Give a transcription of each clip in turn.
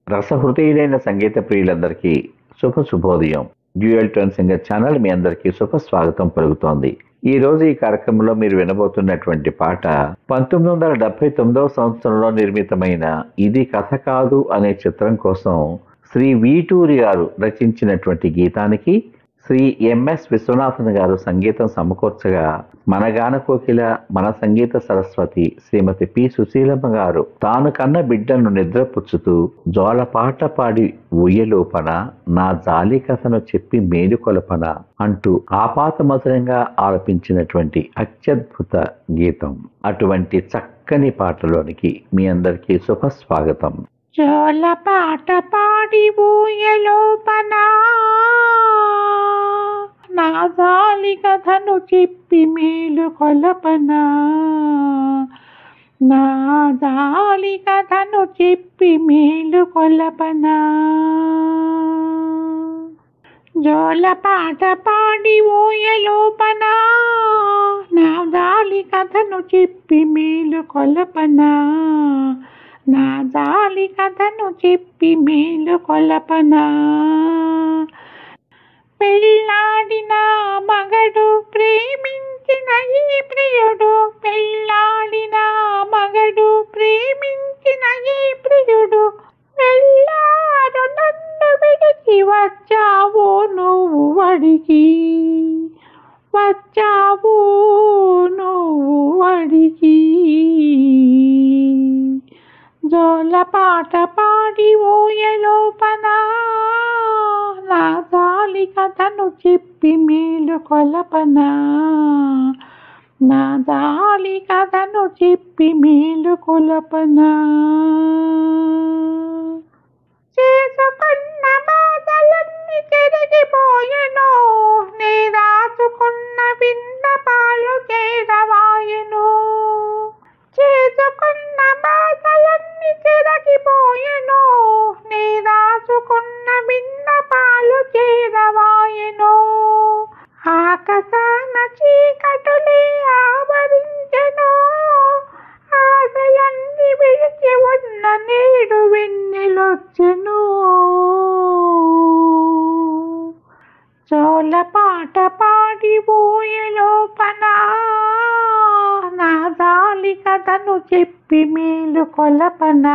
రసహృదయులైన సంగీత ప్రియులందరికీ శుభోదయం. Dual tone singer channel మీ అందరికీ స్వాగతం పలుకుతోంది. ఈ రోజు ఈ కార్యక్రమంలో మీరు వినబోతున్నటువంటి పాట 1979 సంవత్సరంలో నిర్మితమైన ఇది కథ కాదు అనే చిత్రం కోసం శ్రీ వీటూరి గారు రచించినటువంటి గీతానికి శ్రీ ఎంఎస్ విశ్వనాథన్ గారు సంగీతం సమకూర్చగా, మన గాన కోకిల, మన సంగీత సరస్వతి శ్రీమతి పి సుశీలమ్మ గారు తాను కన్న బిడ్డను నిద్రపుచ్చుతూ జోలపాట పాడి ఊయలోపన నా జాలి కథను చెప్పి మేలుకొలపన అంటూ ఆపాత మధురంగా ఆలపించినటువంటి అత్యద్భుత గీతం. అటువంటి చక్కని పాటలోనికి మీ అందరికీ స్వాగతం. జోలపాట పాడి ఊయలోపన నా జాలి కథను చెప్పి మేలు కొలపన, నా జాలి కథను చెప్పి మేలు కొలపన. జోలపాట పాడి ఊయలోపన నా జాలి కథను చెప్పి మేలు కొలపన, నా జాలి కథను చెప్పి మేలు కొలపన. పెళ్ళాడిన మగడు ప్రేమించిన ఈ ప్రియుడు, పెళ్ళాడిన మగడు ప్రేమించిన ఈ ప్రియుడు, వెళ్ళాడు నన్ను విడిచి వచ్చావు నువ్వు అడిగి, వచ్చావు నువ్వు అడిగి. జోలపాట పాడి ఊయలోపన నా జాలి కథను చెప్పి మేలు కొలపన, నా జాలి కథను చెప్పి మేలు కొలపన. చేసుకున్న బాధలన్నీ చెరిగిపోయెను, నే రాసుకున్న విన్నపాలు చేరవాయెను. చేసుకున్న బాధలన్నీ చెరిగిపోయెను, నే రాసుకున్న విన్నపాలు చేరవాయెను. ఆకాశాన చీకటులే ఆవరించెను, ఆశలన్నీ విడిచి ఉన్న నేడు వెన్నెలొచ్చెను. జోలపాట పాడి ఊయలోపన నా జాలి కథను చెప్పి మేలు కొలపన,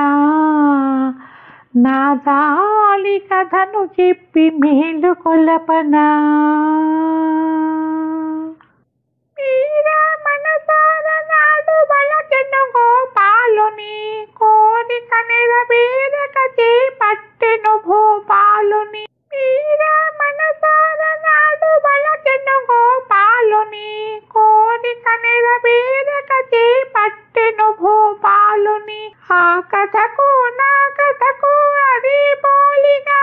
నా జాలి కథను చెప్పి మేలు కొలపన. మీరా మనసార నాడు బలకెను గోపాలుని, కోరిక నెరవేరక చేపట్టెను భూపాలుని. మీరా మనసార నాడు బలకెను గోపాలుని, కోరిక నెరవేరక చేపట్టెను భూపాలుని. ఆ కథకు నా కథకు అది పోలిగా,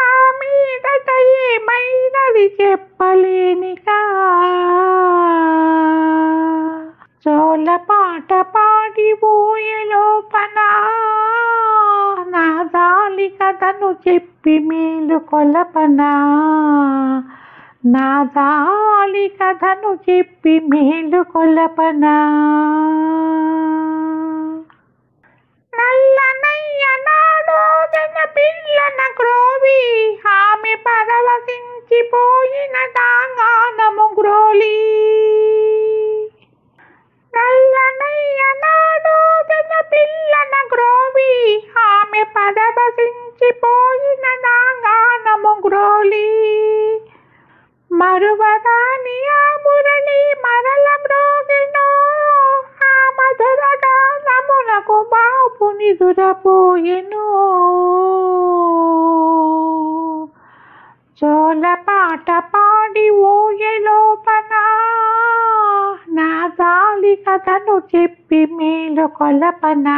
ఆ మీదట ఏమైనది చెప్పలేనిగా. జోలపాట పాడి ఊయలోపన నా జాలి కథను చెప్పి మేలు కొలపన, నా జాలి కథను చెప్పి మేలు కొలపన. నల్లనయ్య నాడు జన పిల్లన గ్రోవి, ఆమె పరవశించిపోయిన దాంగానము గ్రోలి. నల్లనయ్య నాడు జన పిల్లన గ్రోవి, ఆమె పరవశించిపోయిన దాంగానము గ్రోలి. మరువరాని ఆ మురళి మరల మ్రోగెను, ఆ మధుర గానమునకు బాపు నిదురపోయెను. జోలపాట పాడి ఊయలోపన నా జాలి కథను చెప్పి మేలు కొలపన,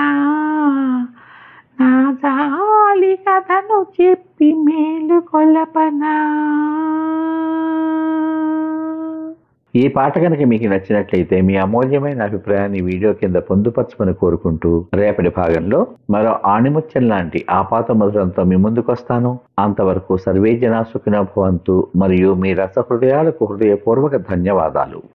నా జాలి కథను చెప్పి మేలు కొలపన. ఈ పాట కనుక మీకు నచ్చినట్లయితే మీ అమూల్యమైన అభిప్రాయాన్ని వీడియో కింద పొందుపరచమని కోరుకుంటూ, రేపటి భాగంలో మరో ఆణిముత్యం లాంటి ఆపాత మధురంతో మీ ముందుకొస్తాను. అంతవరకు సర్వే జనా సుఖినో భవంతు. మరియు మీ రసహృదయాలకు హృదయపూర్వక ధన్యవాదాలు.